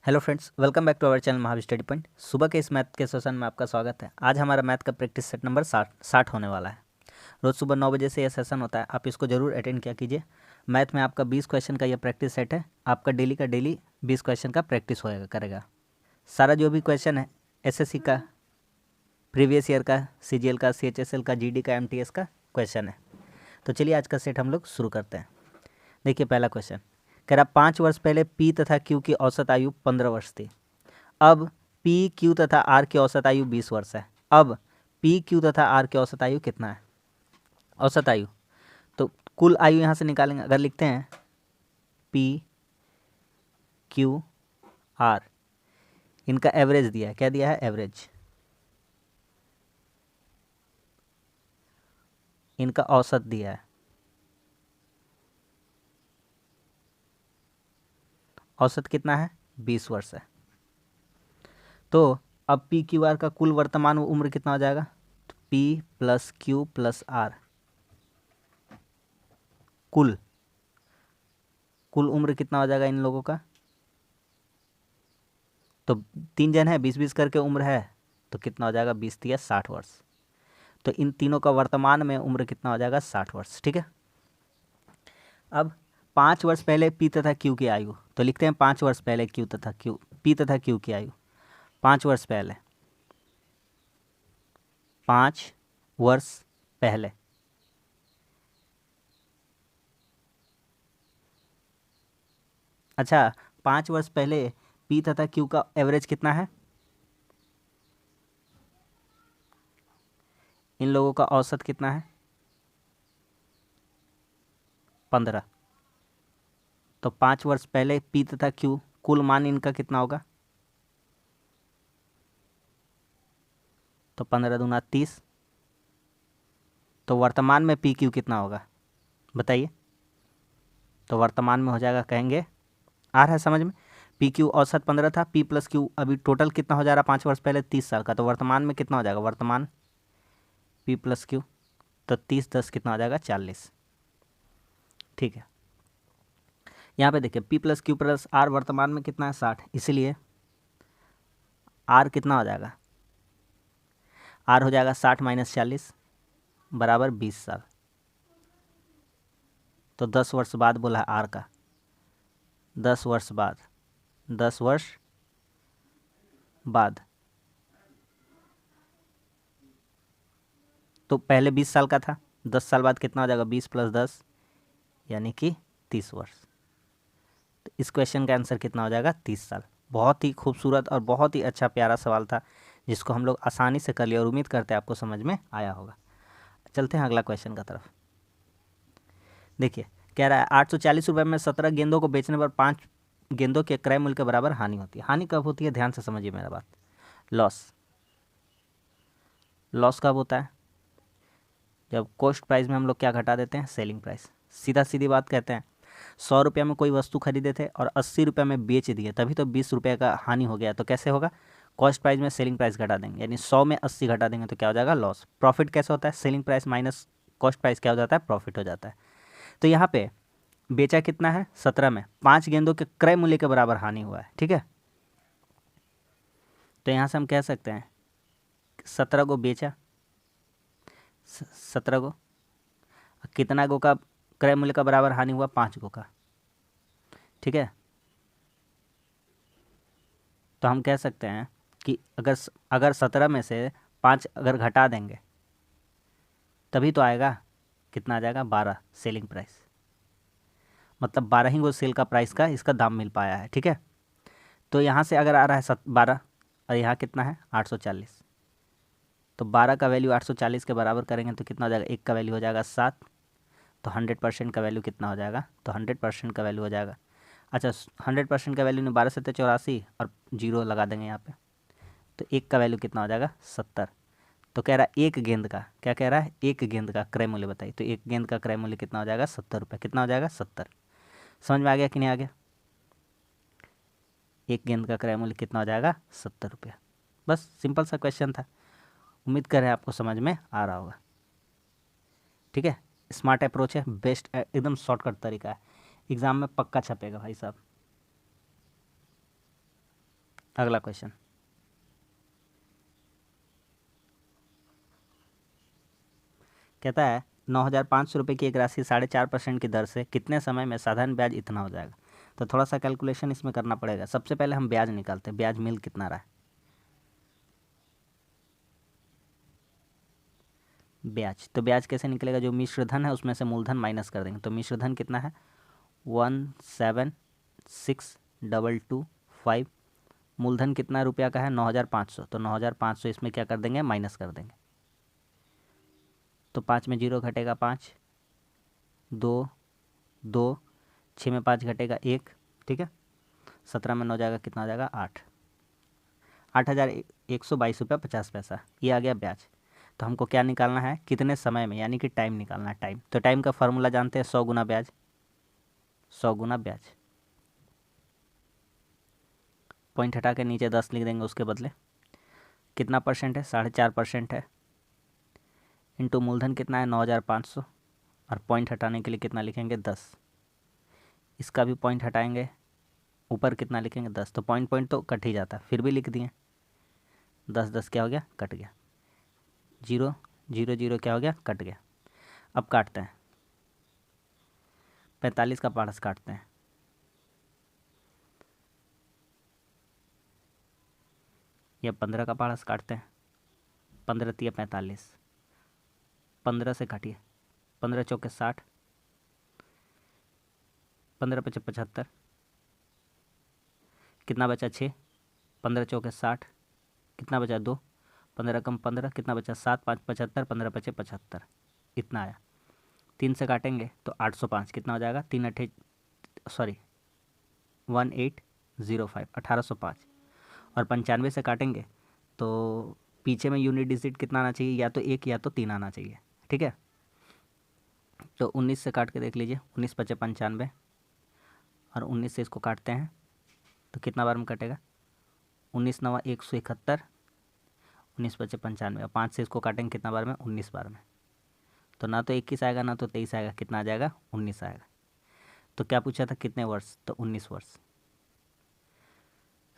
Hello friends, welcome back to our channel Mahavir study point. सुबह के इस मैथ के सेशन में आपका स्वागत है। आज हमारा मैथ का प्रैक्टिस सेट नंबर 60 होने वाला है। रोज़ सुबह 9 बजे से यह सेशन होता है, आप इसको जरूर अटेंड किया कीजिए। मैथ में आपका 20 क्वेश्चन का यह प्रैक्टिस सेट है। आपका डेली का डेली 20 क्वेश्चन का प्रैक्टिस होएगा करेगा। सारा जो भी क्वेश्चन है एसएससी का, प्रीवियस ईयर का, सीजीएल का, सीएचएसएल का, जीडी का, एमटीएस का क्वेश्चन है। तो चलिए आज का सेट हम लोग शुरू करते हैं। देखिए पहला क्वेश्चन कह रहा 5 वर्ष पहले पी तथा क्यू की औसत आयु 15 वर्ष थी। अब पी क्यू तथा आर की औसत आयु 20 वर्ष है। अब पी क्यू तथा आर की औसत आयु कितना है? औसत आयु तो कुल आयु यहाँ से निकालेंगे। अगर लिखते हैं पी क्यू आर, इनका एवरेज दिया है। क्या दिया है? एवरेज। इनका औसत दिया है। औसत कितना है? 20 वर्ष है। तो अब पी क्यू आर का कुल वर्तमान उम्र कितना हो जाएगा? तो P plus Q plus R, कुल उम्र कितना हो जाएगा इन लोगों का? तो 3 जन है, 20-20 करके उम्र है, तो कितना हो जाएगा? 20 या 60 वर्ष। तो इन तीनों का वर्तमान में उम्र कितना हो जाएगा? 60 वर्ष। ठीक है। अब 5 वर्ष पहले पी तथा क्यू की आयु, तो लिखते हैं 5 वर्ष पहले पी तथा क्यू की आयु। 5 वर्ष पहले, 5 वर्ष पहले अच्छा, 5 वर्ष पहले पी तथा क्यू का एवरेज कितना है? इन लोगों का औसत कितना है? 15। तो 5 वर्ष पहले पी तथा क्यू, कुल मान इनका कितना होगा? तो 15 दूना 30। तो वर्तमान में पी क्यू कितना होगा बताइए? तो वर्तमान में हो जाएगा, कहेंगे आ रहा है समझ में? पी क्यू औसत 15 था, पी प्लस क्यू अभी टोटल कितना हो जा रहा है 5 वर्ष पहले? 30 साल का। तो वर्तमान में कितना हो जाएगा? वर्तमान पी प्लस क्यू, तो 30 10 कितना हो जाएगा? 40। ठीक है। यहाँ पे देखिए P plus Q plus R वर्तमान में कितना है? 60। इसीलिए आर कितना हो जाएगा? आर हो जाएगा 60 माइनस 40 बराबर 20 साल। तो 10 वर्ष बाद बोला है आर का, 10 वर्ष बाद, 10 वर्ष बाद। तो पहले 20 साल का था, 10 साल बाद कितना हो जाएगा? 20 + 10 यानी कि 30 वर्ष। तो इस क्वेश्चन का आंसर कितना हो जाएगा? 30 साल। बहुत ही खूबसूरत और बहुत ही अच्छा प्यारा सवाल था, जिसको हम लोग आसानी से कर लिया और उम्मीद करते हैं आपको समझ में आया होगा। चलते हैं अगला क्वेश्चन का तरफ। देखिए कह रहा है 840 रुपये में 17 गेंदों को बेचने पर 5 गेंदों के क्रय मूल्य के बराबर हानि होती है। हानि कब होती है? ध्यान से समझिए मेरा बात। लॉस कब होता है? जब कॉस्ट प्राइस में हम लोग क्या घटा देते हैं? Selling price. सीधा सीधी बात कहते हैं, 100 रुपये में कोई वस्तु खरीदे थे और 80 रुपये में बेच दिए, तभी तो 20 रुपये का हानि हो गया। तो कैसे होगा? कॉस्ट प्राइस में सेलिंग प्राइस घटा देंगे, यानी 100 में 80 घटा देंगे तो क्या हो जाएगा? लॉस। प्रॉफिट कैसे होता है? Selling price minus cost price क्या हो जाता है? प्रॉफिट हो जाता है। तो यहाँ पे बेचा कितना है? 17 में 5 गेंदों के क्रय मूल्य के बराबर हानि हुआ है। ठीक है। तो यहाँ से हम कह सकते हैं 17 को बेचा, 17 को, कितना गो का क्रय मूल्य का बराबर हानि हुआ? 5 गो का। ठीक है। तो हम कह सकते हैं कि अगर 17 में से 5 अगर घटा देंगे तभी तो आएगा, कितना आ जाएगा? 12 सेलिंग प्राइस। मतलब 12 ही गो सेल का प्राइस का इसका दाम मिल पाया है। ठीक है। तो यहाँ से अगर आ रहा है 12 और यहाँ कितना है? 840। तो 12 का वैल्यू 840 के बराबर करेंगे तो कितना हो जाएगा? 1 का वैल्यू हो जाएगा 7। तो 100% का वैल्यू कितना हो जाएगा? तो 100% का वैल्यू हो जाएगा, अच्छा 100% का वैल्यू ने 12 7 84 और 0 लगा देंगे यहाँ पे। तो 1 का वैल्यू कितना हो जाएगा? 70। तो कह रहा है एक गेंद का, क्या कह रहा है? एक गेंद का क्रय मूल्य बताइए। तो एक गेंद का क्रय मूल्य कितना हो जाएगा? 70 रुपये। कितना हो जाएगा? 70। समझ में आ गया कि नहीं आ गया? एक गेंद का क्रय मूल्य कितना हो जाएगा? 70 रुपये। बस सिंपल सा क्वेश्चन था। उम्मीद कर रहे हैं आपको समझ में आ रहा होगा। ठीक है। स्मार्ट अप्रोच है, बेस्ट एकदम शॉर्टकट तरीका है, एग्ज़ाम में पक्का छपेगा भाई साहब। अगला क्वेश्चन कहता है 9,500 रुपये की एक राशि 4.5% की दर से कितने समय में साधारण ब्याज इतना हो जाएगा। तो थोड़ा सा कैलकुलेशन इसमें करना पड़ेगा। सबसे पहले हम ब्याज निकालते हैं, ब्याज मिल कितना रहा है। ब्याज, तो ब्याज कैसे निकलेगा, जो मिश्रधन है उसमें से मूलधन माइनस कर देंगे। तो मिश्रधन कितना है 1,7,6,2,2,5, मूलधन कितना रुपया का है 9,500, तो 9,500 इसमें क्या कर देंगे माइनस कर देंगे। तो 5 में 0 घटेगा 5, 2 2, 6 में 5 घटेगा 1, ठीक है। 17 में 9 जाएगा कितना हो जाएगा 8, 8,122 रुपया 50 पैसा, ये आ गया ब्याज। तो हमको क्या निकालना है, कितने समय में, यानी कि टाइम निकालना है, टाइम। तो टाइम का फार्मूला जानते हैं, 100 गुना ब्याज, 100 गुना ब्याज। पॉइंट हटा के नीचे 10 लिख देंगे उसके बदले। कितना परसेंट है 4.5% है, इंटू मूलधन कितना है 9,500, और पॉइंट हटाने के लिए कितना लिखेंगे 10। इसका भी पॉइंट हटाएंगे, ऊपर कितना लिखेंगे 10। तो पॉइंट पॉइंट तो कट ही जाता, फिर भी लिख दिए 10 10 क्या हो गया कट गया, 0 0 0 क्या हो गया कट गया। अब काटते हैं, 45 का पारस काटते हैं, या 15 का पारस काटते हैं, 15 तिया 45, 15 से काटिए, 15 चौके 60, 15 पचे 75, कितना बचा 6, 15 चौके 60, कितना बचा 2, 15 कम 15 कितना बचा 7, 5 75, 15 पचे 75, इतना आया। 3 से काटेंगे तो 805, कितना हो जाएगा 1805, 1805। और 95 से काटेंगे तो पीछे में यूनिट डिजिट कितना आना चाहिए, या तो 1 या तो 3 आना चाहिए, ठीक है। तो 19 से काट के देख लीजिए, 19 पचे 95, और 19 से इसको काटते हैं तो कितना बार में कटेगा, 19 नवा 171, 19 पचे 95, और 5 से इसको काटेंगे कितना बार में 19 बार में। तो ना तो 21 आएगा ना तो 23 आएगा, कितना आ जाएगा 19 आएगा। तो क्या पूछा था कितने वर्ष, तो 19 वर्ष।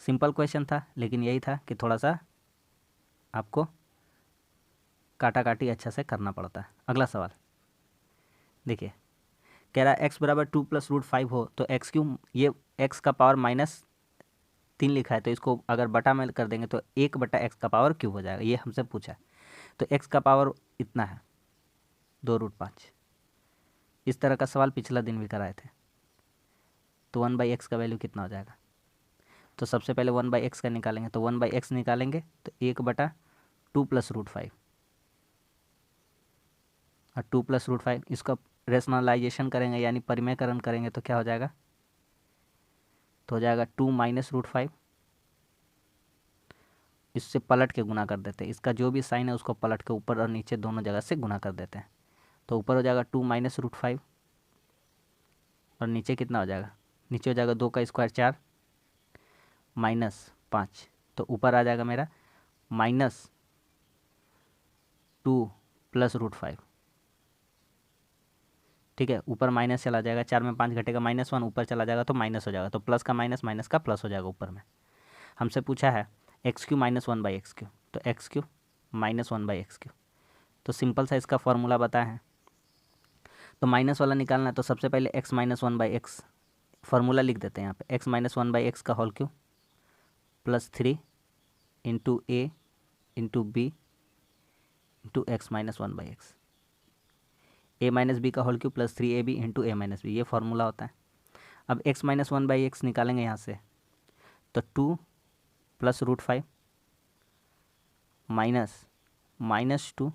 सिंपल क्वेश्चन था, लेकिन यही था कि थोड़ा सा आपको काटा काटी अच्छा से करना पड़ता है। अगला सवाल देखिए, कह रहा है x बराबर 2 + √5 हो तो x क्यों, ये x का पावर -3 लिखा है, तो इसको अगर बटा में कर देंगे तो 1/x का पावर क्यूब हो जाएगा, ये हमसे पूछा है। तो x का पावर इतना है 2√5। इस तरह का सवाल पिछला दिन भी कराए थे। तो 1/x का वैल्यू कितना हो जाएगा, तो सबसे पहले 1/x का निकालेंगे, तो 1/x निकालेंगे तो 1/2 + √5, और 2 + √5 इसका रेशनलाइजेशन करेंगे यानी परिमेयकरण करेंगे तो क्या हो जाएगा, तो हो जाएगा 2 - √5। इससे पलट के गुना कर देते हैं, इसका जो भी साइन है उसको पलट के ऊपर और नीचे दोनों जगह से गुना कर देते हैं। तो ऊपर हो जाएगा 2 - √5, और नीचे कितना हो जाएगा, नीचे हो जाएगा 2 का स्क्वायर 4 -5, तो ऊपर आ जाएगा मेरा -2 + √5, ठीक है। ऊपर माइनस चला जाएगा, 4 में 5 घटेगा -1, ऊपर चला जाएगा तो माइनस हो जाएगा, तो प्लस का माइनस माइनस का प्लस हो जाएगा ऊपर में। हमसे पूछा है x³ - 1/x³, तो x³ - 1/x³, तो सिंपल सा इसका फॉर्मूला बताए हैं। तो माइनस वाला निकालना है, तो सबसे पहले x - 1/x फार्मूला लिख देते हैं यहाँ पे, x - 1/x का whole cube +3 × a × b × x - 1/x, a - b का whole cube +3ab × a - b, ये फार्मूला होता है। अब x - 1/x निकालेंगे यहाँ से, तो 2 + √5 -2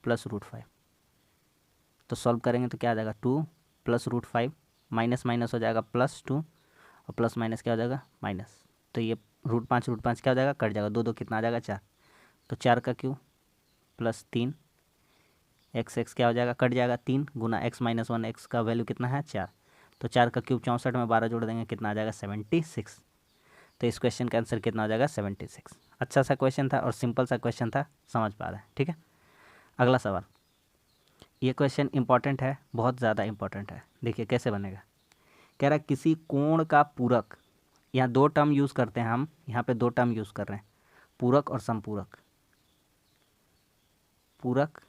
+ √5, तो सॉल्व करेंगे तो क्या आ जाएगा 2 + √5, माइनस माइनस हो जाएगा +2, और प्लस माइनस क्या हो जाएगा माइनस। तो ये √5 क्या हो जाएगा कट जाएगा, 2 2 कितना आ जाएगा 4, तो 4 का क्यूब +3 x क्या हो जाएगा कट जाएगा, 3 गुना x - 1x का वैल्यू कितना है 4, तो 4 का क्यूब 64 में 12 जोड़ देंगे कितना आ जाएगा 76। तो इस क्वेश्चन का आंसर कितना हो जाएगा 76। अच्छा सा क्वेश्चन था और सिंपल सा क्वेश्चन था, समझ पा रहे हैं, ठीक है। अगला सवाल, ये क्वेश्चन इंपॉर्टेंट है, बहुत ज़्यादा इंपॉर्टेंट है। देखिए कैसे बनेगा, कह रहा है किसी कोण का पूरक यहाँ दो टर्म यूज़ करते हैं हम, यहाँ पे दो टर्म यूज़ कर रहे हैं, पूरक और समपूरक। पूरक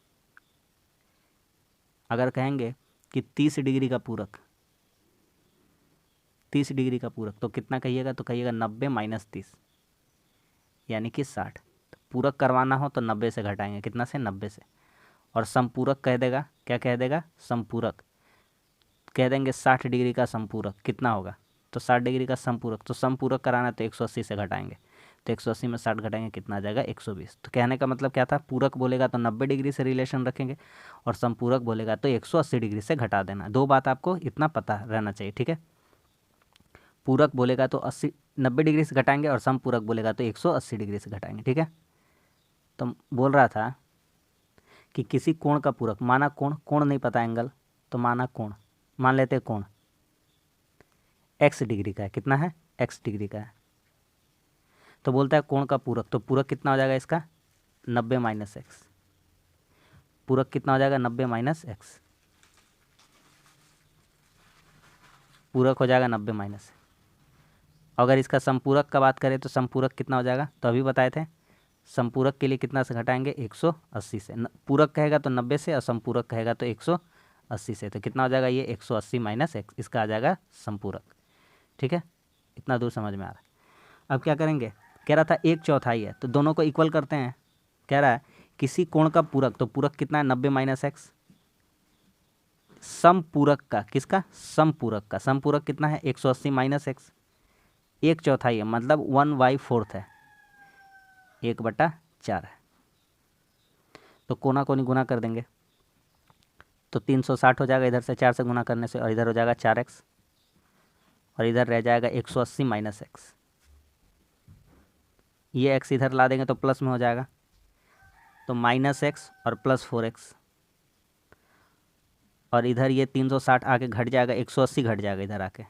अगर कहेंगे कि 30 डिग्री का पूरक, 30 डिग्री का पूरक तो कितना कहिएगा, तो कहिएगा 90 माइनस 30 यानी कि 60। तो पूरक करवाना हो तो 90 से घटाएंगे, कितना से, 90 से। और समपूरक कह देगा, क्या कह देगा, समपूरक कह देंगे 60 डिग्री का समपूरक कितना होगा, तो 60 डिग्री का समपूरक, तो समपूरक कराना है तो 180 से घटाएंगे, तो 180 में 60 घटाएंगे कितना आ जाएगा, 120। तो कहने का मतलब क्या था, पूरक बोलेगा तो 90 डिग्री से रिलेशन रखेंगे और समपूरक बोलेगा तो 180 डिग्री से घटा देना। दो बात आपको इतना पता रहना चाहिए, ठीक है। पूरक बोलेगा तो 90 डिग्री से घटाएंगे और समपूरक बोलेगा तो 180 डिग्री से घटाएंगे, ठीक है। तो बोल रहा था कि किसी कोण का पूरक, माना कोण, कोण नहीं पता एंगल, तो माना कोण, मान लेते हैं कोण x डिग्री का है, कितना है, x डिग्री का है। तो बोलता है कोण का पूरक, तो पूरक कितना हो जाएगा इसका, 90 माइनस एक्स। पूरक कितना हो जाएगा, 90 माइनस एक्स। पूरक हो जाएगा 90 माइनस। अगर इसका समपूरक का बात करें तो समपूरक कितना हो जाएगा, तो अभी बताए थे समपूरक के लिए कितना से घटाएंगे, 180 से। पूरक कहेगा तो 90 से और समपूरक कहेगा तो 180 से, तो कितना हो जाएगा ये 180 माइनस एक्स, इसका आ जाएगा समपूरक, ठीक है। इतना दूर समझ में आ रहा है। अब क्या करेंगे, कह रहा था 1/4 है, तो दोनों को इक्वल करते हैं। कह रहा है किसी कोण का पूरक, तो पूरक कितना है, 90 माइनस एक्स। समपूरक का, किसका, समपूरक का, समपूरक कितना है, 180 माइनस एक्स। 1/4 है मतलब 1/4 है, 1/4 है। तो कोना कोनी गुना कर देंगे तो 360 हो जाएगा, इधर से 4 से गुना करने से, और इधर हो जाएगा 4x और इधर रह जाएगा 180 माइनस एक्स। ये x इधर ला देंगे तो प्लस में हो जाएगा, तो माइनस एक्स और प्लस 4x, और इधर ये 360 आके घट जाएगा, 180 घट जाएगा इधर आके,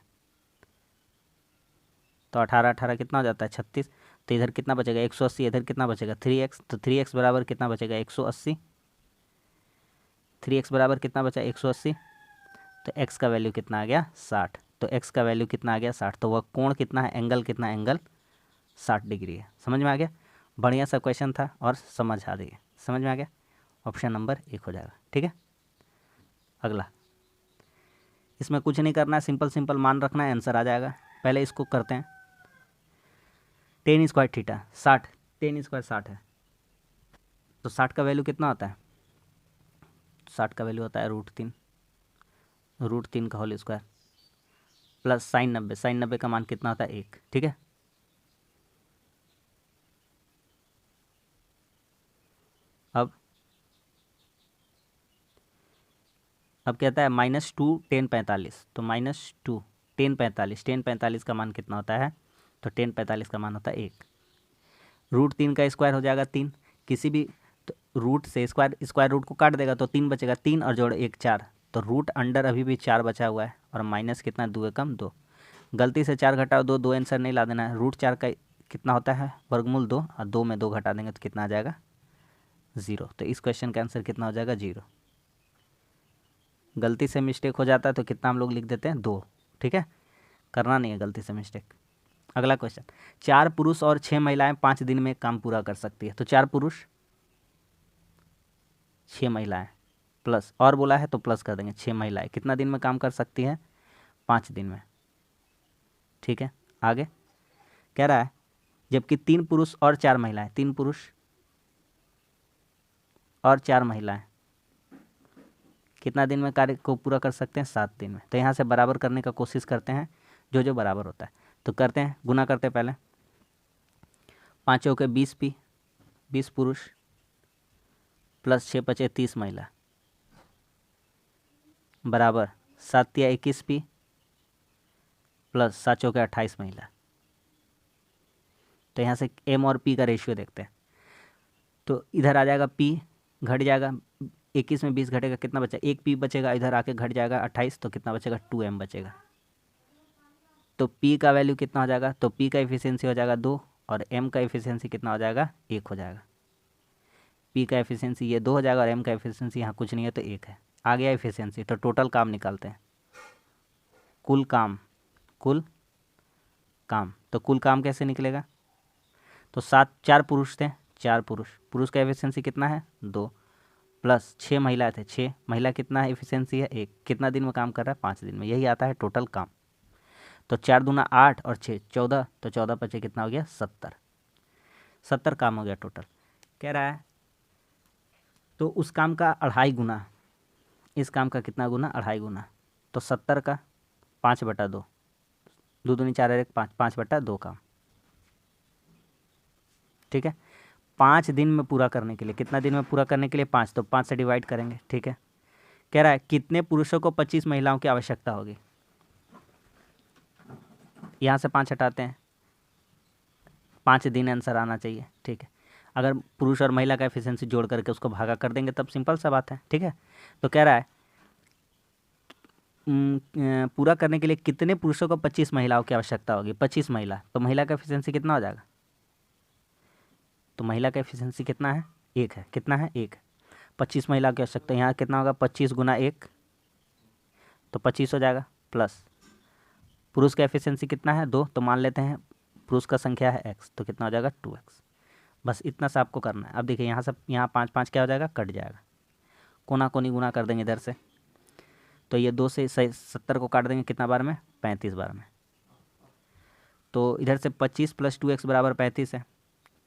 तो 18 18 कितना हो जाता है, 36। तो इधर कितना बचेगा, 180, इधर कितना बचेगा 3x, तो 3x बराबर कितना बचेगा, 180। 3x बराबर कितना बचा, 180। तो x का वैल्यू कितना आ गया, 60। तो x का वैल्यू कितना आ गया, 60। तो वह कोण कितना है, एंगल कितना है, एंगल 60 डिग्री है। समझ में आ गया, बढ़िया सा क्वेश्चन था और समझ आ गई, समझ में आ गया। ऑप्शन नंबर 1 हो जाएगा, ठीक है। अगला, इसमें कुछ नहीं करना है, सिंपल सिंपल मान रखना है, आंसर आ जाएगा। पहले इसको करते हैं, ten square theta 60, ten square 60 है, तो 60 का वैल्यू कितना होता है, 60 का वैल्यू होता है √3, √3 का whole square plus sine 90, sine 90 का मान कितना होता है 1, ठीक है। अब कहता है -2 tan 45, तो -2 tan 45, tan 45 का मान कितना होता है, तो tan 45 का मान होता है 1। √3 का स्क्वायर हो जाएगा 3, किसी भी तो रूट से स्क्वायर, स्क्वायर रूट को काट देगा तो 3 बचेगा, 3 और जोड़ 1 4, तो रूट अंडर अभी भी 4 बचा हुआ है, और माइनस कितना, 2 एकम 2, गलती से 4 घटाओ 2, 2 आंसर नहीं ला देना है। √4 का कितना होता है, वर्गमूल 2, और 2 में 2 घटा देंगे तो कितना आ जाएगा, 0। तो इस क्वेश्चन का आंसर कितना हो जाएगा, 0। गलती से मिस्टेक हो जाता है तो कितना हम लोग लिख देते हैं, 2, ठीक है, करना नहीं है गलती से मिस्टेक। अगला क्वेश्चन, 4 पुरुष और 6 महिलाएं 5 दिन में काम पूरा कर सकती है। तो 4 पुरुष 6 महिलाएं प्लस, और बोला है तो प्लस कर देंगे, 6 महिलाएं कितना दिन में काम कर सकती है, 5 दिन में, ठीक है। आगे कह रहा है जबकि 3 पुरुष और 4 महिलाएं, 3 पुरुष और 4 महिलाएं कितना दिन में कार्य को पूरा कर सकते हैं, 7 दिन में। तो यहाँ से बराबर करने का कोशिश करते हैं, जो जो बराबर होता है तो करते हैं, गुना करते हैं पहले, 5 के 20 पी, 20 पुरुष प्लस 6 बचे 30 महिला बराबर 7 या 21 पी प्लस 7 चौके 28 महिला। तो यहाँ से एम और पी का रेशियो देखते हैं, तो इधर आ जाएगा पी, घट जाएगा 21 में 20 घटेगा, कितना बचा, 1 पी बचेगा, इधर आके घट जाएगा 28, तो कितना बचेगा, 2m बचेगा। तो p का वैल्यू कितना हो जाएगा, तो p का एफिशिएंसी हो जाएगा 2, और m का एफिशिएंसी कितना हो जाएगा, 1 हो जाएगा। p का एफिशिएंसी ये 2 हो जाएगा, और m का एफिशिएंसी यहाँ कुछ नहीं है तो 1 है। आ गया एफिशिएंसी, तो टोटल काम निकालते हैं, कुल काम, कुल काम, तो कुल काम कैसे निकलेगा? तो 4 पुरुष थे, 4 पुरुष का एफिशिएंसी कितना है? 2 प्लस 6 महिला थे, 6 महिला कितना है एफिशिएंसी है? 1। कितना दिन में काम कर रहा है? 5 दिन में। यही आता है टोटल काम। तो 4 दूना 8 और 6 14, तो 14 पचे कितना हो गया? 70 काम हो गया टोटल। कह रहा है तो उस काम का 2.5 गुना, इस काम का कितना गुना? 2.5 गुना। तो 70 का 5/2, 2 दूनी 4 और 1 5, 5/2 काम। ठीक है, 5 दिन में पूरा करने के लिए, कितना दिन में पूरा करने के लिए? 5, तो 5 से डिवाइड करेंगे। ठीक है, कह रहा है कितने पुरुषों को 25 महिलाओं की आवश्यकता होगी? यहाँ से 5 हटाते हैं, 5 दिन आंसर आना चाहिए। ठीक है, अगर पुरुष और महिला का एफिशिएंसी जोड़ करके उसको भागा कर देंगे तब सिंपल सा बात है। ठीक है, तो कह रहा है पूरा करने के लिए कितने पुरुषों को 25 महिलाओं की आवश्यकता होगी? 25 महिला, तो महिला का एफिशिएंसी कितना हो जाएगा? तो महिला का एफिशिएंसी कितना है? 1 है। कितना है? 1। 25 महिला की आवश्यकता, यहाँ कितना होगा? 25 गुना 1, तो 25 हो जाएगा। प्लस पुरुष का एफिशिएंसी कितना है? 2, तो मान लेते हैं पुरुष का संख्या है x, तो कितना हो जाएगा? 2x। बस इतना सा आपको करना है। अब देखिए यहाँ से यहाँ 5 5 क्या हो जाएगा? कट जाएगा, कोना कोनी गुना कर देंगे इधर से, तो ये 2 से 70 को काट देंगे कितना बार में? 35 बार में। तो इधर से 25 + 2x बराबर 35 है,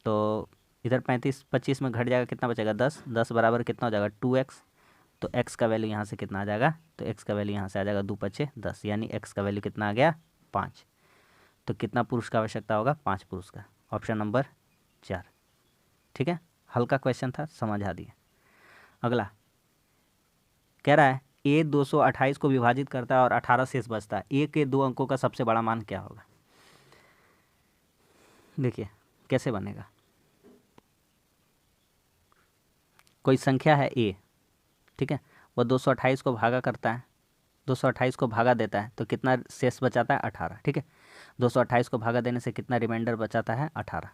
तो इधर 35 25 में घट जाएगा, कितना बचेगा? 10। 10 बराबर कितना हो जाएगा? 2x। तो x का वैल्यू यहाँ से कितना आ जाएगा? तो x का वैल्यू यहाँ से आ जाएगा 2 × 5 = 10, यानी x का वैल्यू कितना आ गया? 5। तो कितना पुरुष का आवश्यकता होगा? 5 पुरुष का। Option number 4। ठीक है, हल्का क्वेश्चन था, समझ आ दिया। अगला कह रहा है a 228 को विभाजित करता है और 18 शेष बचता है। a के 2 अंकों का सबसे बड़ा मान क्या होगा? देखिए कैसे बनेगा। कोई संख्या है a, ठीक है, वह 228 को भागा करता है, 228 को भागा देता है तो कितना शेष बचाता है? 18। ठीक है, 228 को भागा देने से कितना रिमाइंडर बचाता है? 18।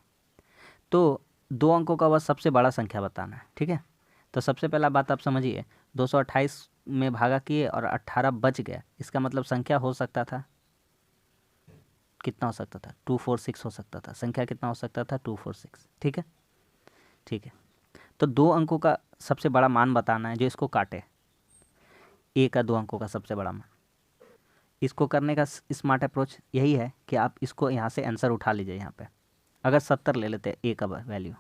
तो 2 अंकों का वह सबसे बड़ा संख्या बताना है। ठीक है, तो सबसे पहला बात आप समझिए, 228 में भागा किए और 18 बच गया, इसका मतलब संख्या हो सकता था, कितना हो सकता था? 246 हो सकता था। संख्या कितना हो सकता था? 246। ठीक है, ठीक है, तो 2 अंकों का सबसे बड़ा मान बताना है जो इसको काटे, a का 2 अंकों का सबसे बड़ा मान। इसको करने का स्मार्ट अप्रोच यही है कि आप इसको यहाँ से आंसर उठा लीजिए। यहाँ पे अगर 70 ले लेते हैं a का वैल्यू,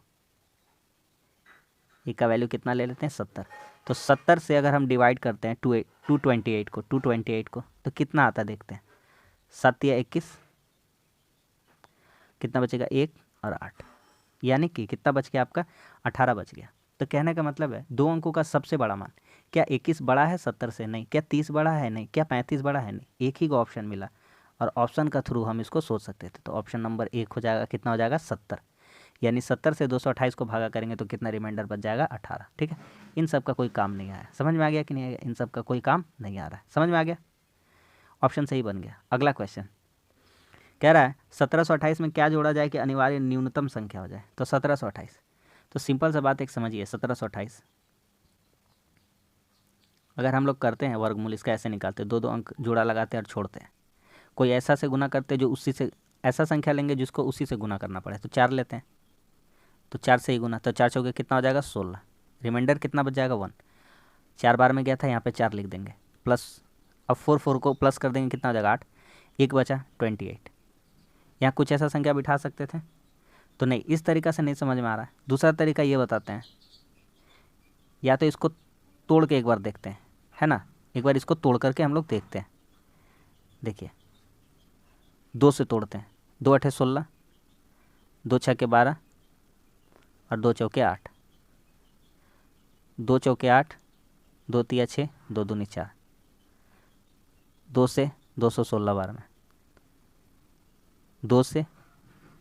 a का वैल्यू कितना ले लेते हैं? 70। तो 70 से अगर हम डिवाइड करते हैं 228 को तो कितना आता है देखते हैं। 7 या 21, कितना बचेगा? 1 और 8, यानी कि कितना बच गया आपका? 18 बच गया। तो कहने का मतलब है 2 अंकों का सबसे बड़ा मान, क्या 21 बड़ा है 70 से? नहीं। क्या 30 बड़ा है? नहीं। क्या 35 बड़ा है? नहीं। एक ही को ऑप्शन मिला और ऑप्शन का थ्रू हम इसको सोच सकते थे, तो ऑप्शन नंबर 1 हो जाएगा। कितना हो जाएगा? 70। यानी 70 से 228 को भागा करेंगे तो कितना रिमाइंडर बच जाएगा? 18। ठीक है, इन सब का कोई काम नहीं आया। समझ में आ गया कि नहीं आया? इन सब का कोई काम नहीं आ रहा है। समझ में आ गया? ऑप्शन सही बन गया। अगला क्वेश्चन कह रहा है 1728 में क्या जोड़ा जाए कि अनिवार्य न्यूनतम संख्या हो जाए? तो 1728, तो सिंपल सा बात एक समझिए, 1728 अगर हम लोग करते हैं वर्गमूल इसका ऐसे निकालते हैं, 2 2 अंक जोड़ा लगाते हैं और छोड़ते हैं। कोई ऐसा से गुना करते हैं जो उसी से, ऐसा संख्या लेंगे जिसको उसी से गुना करना पड़े, तो 4 लेते हैं, तो 4 से ही गुना, तो 4 चौके कितना हो जाएगा? 16। रिमाइंडर कितना बच जाएगा? 1। 4 बार में गया था, यहाँ पे 4 लिख देंगे, प्लस अब 4 को प्लस कर देंगे, कितना हो जाएगा? 8। 1 बचा 28। यहाँ कुछ ऐसा संख्या बिठा सकते थे, तो नहीं, इस तरीका से नहीं समझ में आ रहा है। दूसरा तरीका ये बताते हैं, या तो इसको तोड़ के एक बार देखते हैं, है ना, एक बार इसको तोड़ करके हम लोग देखते हैं। देखिए 2 से तोड़ते हैं, 2 8 16, 2 6 12 और 2 चौके 8, 2 चौके 8, 2 तिया 6, 2 दूनी 4, 2 से 216 बार में, 2 से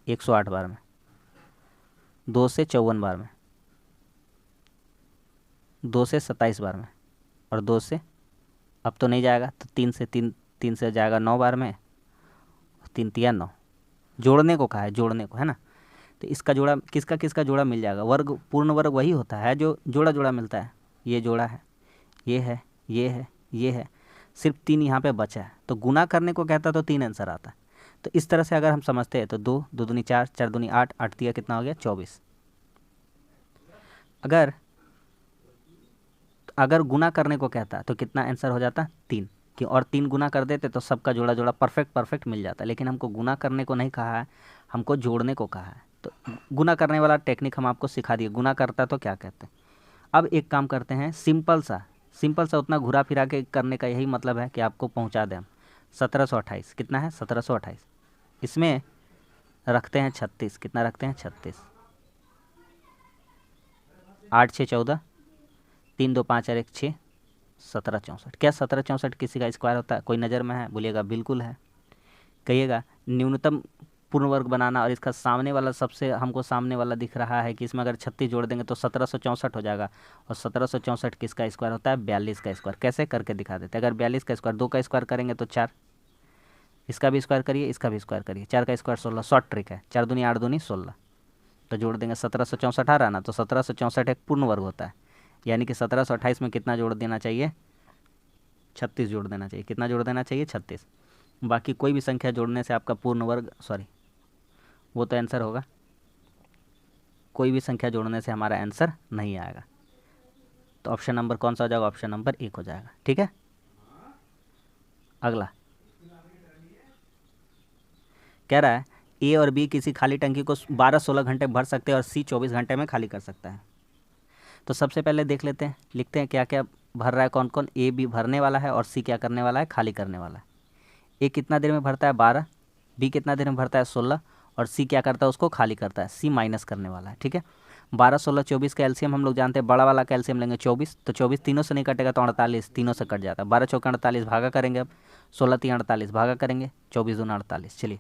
108 बार में, 2 से 54 बार में, 2 से 27 बार में, और 2 से अब तो नहीं जाएगा, तो 3 से जाएगा 9 बार में, 3 तिया 9। जोड़ने को कहा है, जोड़ने को, है ना। तो इसका जोड़ा किसका किसका जोड़ा मिल जाएगा? वर्ग, पूर्ण वर्ग वही होता है जो जोड़ा जोड़ा मिलता है। ये जोड़ा है, ये है, ये है, ये है, सिर्फ 3 यहाँ पे बचा है, तो गुना करने को कहता तो 3 आंसर आता है। तो इस तरह से अगर हम समझते हैं तो 2 2 दूनी 4 4 दूनी 8 8 दिया कितना हो गया 24। अगर अगर गुना करने को कहता तो कितना आंसर हो जाता 3 कि, और 3 गुना कर देते तो सबका जोड़ा जोड़ा परफेक्ट परफेक्ट मिल जाता। लेकिन हमको गुना करने को नहीं कहा है, हमको जोड़ने को कहा है। तो गुना करने वाला टेक्निक हम आपको सिखा दिए। गुना करता तो क्या कहते हैं। अब एक काम करते हैं, सिंपल सा उतना घुरा फिरा के करने का यही मतलब है कि आपको पहुंचा दें हम। 1728 कितना है 1728, इसमें रखते हैं 36, कितना रखते हैं 36, 8 6 14, 3 2 5 और 1 6, 1764। क्या 1764 किसी का स्क्वायर होता है? कोई नज़र में है? बोलिएगा बिल्कुल है। कहिएगा न्यूनतम पूर्ण वर्ग बनाना, और इसका सामने वाला सबसे हमको सामने वाला दिख रहा है कि इसमें अगर 36 जोड़ देंगे तो 1764 हो जाएगा। और 1764 किसका स्क्वायर होता है? 42 का स्क्वायर। कैसे करके दिखा देते हैं। अगर 42 का स्क्वायर 2 का स्क्वायर करेंगे तो 4, इसका भी स्क्वायर करिए, इसका भी स्क्वायर करिए, 4 का स्क्वायर 16, शॉर्ट ट्रिक है। 4 दूनी 8 दूनी 16, तो जोड़ देंगे 1764 आ रहा ना, तो 1764 एक पूर्ण वर्ग होता है। यानी कि 1728 में कितना जोड़ देना चाहिए? 36 जोड़ देना चाहिए। कितना जोड़ देना चाहिए? 36। बाकी कोई भी संख्या जोड़ने से आपका पूर्ण वर्ग, सॉरी वो तो आंसर होगा, कोई भी संख्या जोड़ने से हमारा आंसर नहीं आएगा। तो ऑप्शन नंबर कौन सा हो जाएगा? ऑप्शन नंबर 1 हो जाएगा। ठीक है, अगला कह रहा है ए और बी किसी खाली टंकी को 12-16 घंटे भर सकते हैं और सी 24 घंटे में खाली कर सकता है। तो सबसे पहले देख लेते हैं, लिखते हैं क्या क्या भर रहा है, कौन कौन। ए बी भरने वाला है और सी क्या करने वाला है? खाली करने वाला है। ए कितना देर में भरता है? 12, बी कितना देर में भरता है? 16, और सी क्या करता है? उसको खाली करता है। सी माइनस करने वाला है। ठीक है, 12 16 24 का एलसीएम हम लोग जानते हैं, बड़ा वाला का एलसीएम लेंगे 24, तो 24 तीनों से नहीं कटेगा तो 48 तीनों से कट जाता है। 12 चौका 48 भागा करेंगे, अब 16 3 48 भागा करेंगे, 24 दूना 48। चलिए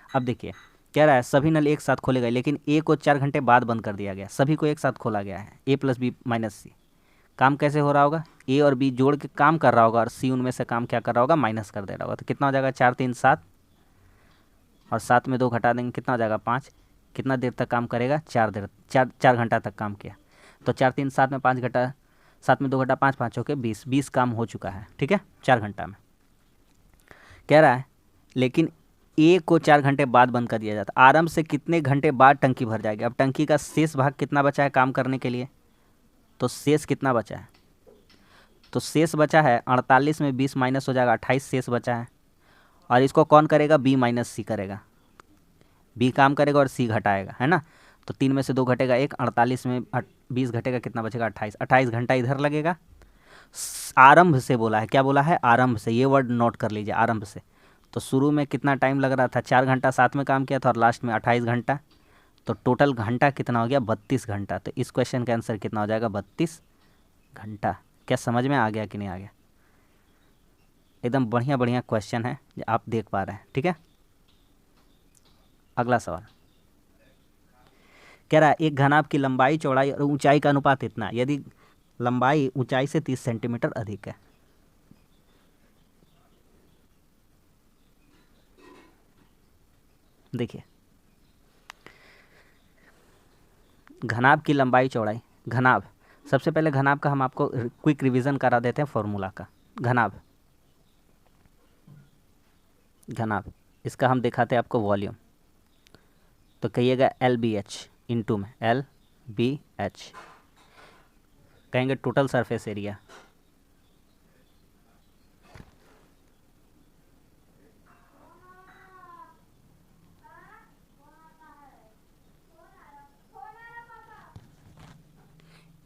अब देखिए, कह रहा है सभी नल एक साथ खोले गए, लेकिन ए को 4 घंटे बाद बंद कर दिया गया। सभी को एक साथ खोला गया है, ए प्लस बी माइनस सी। काम कैसे हो रहा होगा? ए और बी जोड़ के काम कर रहा होगा और सी उनमें से काम क्या कर रहा होगा? माइनस कर दे रहा होगा। तो कितना हो जाएगा? 4 3 7, और 7 में 2 घटा देंगे, कितना हो जाएगा? 5। कितना देर तक काम करेगा? 4 घंटा तक काम किया। तो 4 3 7 में 5 घटा, 7 में 2 घटा 5 5 होके 20 काम हो चुका है। ठीक है, 4 घंटा में। कह रहा है लेकिन ए को 4 घंटे बाद बंद कर दिया जाता। आरंभ से कितने घंटे बाद टंकी भर जाएगी? अब टंकी का शेष भाग कितना बचा है काम करने के लिए? तो शेष कितना बचा है? तो शेष बचा है 48 में 20 माइनस हो जाएगा, 28 शेष बचा है। और इसको कौन करेगा? बी माइनस सी करेगा। बी काम करेगा और सी घटाएगा, है ना। तो 3 में से 2 घटेगा 1, 48 में 20 घटेगा, कितना बचेगा? 28। 28 घंटा इधर लगेगा। आरंभ से बोला है, क्या बोला है? आरंभ से। ये वर्ड नोट कर लीजिए, आरंभ से। तो शुरू में कितना टाइम लग रहा था? 4 घंटा साथ में काम किया था, और लास्ट में 28 घंटा। तो टोटल घंटा कितना हो गया? 32 घंटा। तो इस क्वेश्चन का आंसर कितना हो जाएगा? 32 घंटा। क्या समझ में आ गया कि नहीं आ गया? एकदम बढ़िया बढ़िया क्वेश्चन है जो आप देख पा रहे हैं। ठीक है, अगला सवाल कह रहा है एक घनाभ की लंबाई चौड़ाई और ऊंचाई का अनुपात इतना, यदि लंबाई ऊंचाई से 30 सेंटीमीटर अधिक है। देखिए, घनाभ की लंबाई चौड़ाई, घनाभ, सबसे पहले घनाभ का हम आपको क्विक रिवीजन करा देते हैं फॉर्मूला का। घनाभ, घनाभ इसका हम दिखाते हैं आपको वॉल्यूम। तो कहिएगा एल बी एच, इंटू में एल बी एच, कहेंगे टोटल सरफेस एरिया।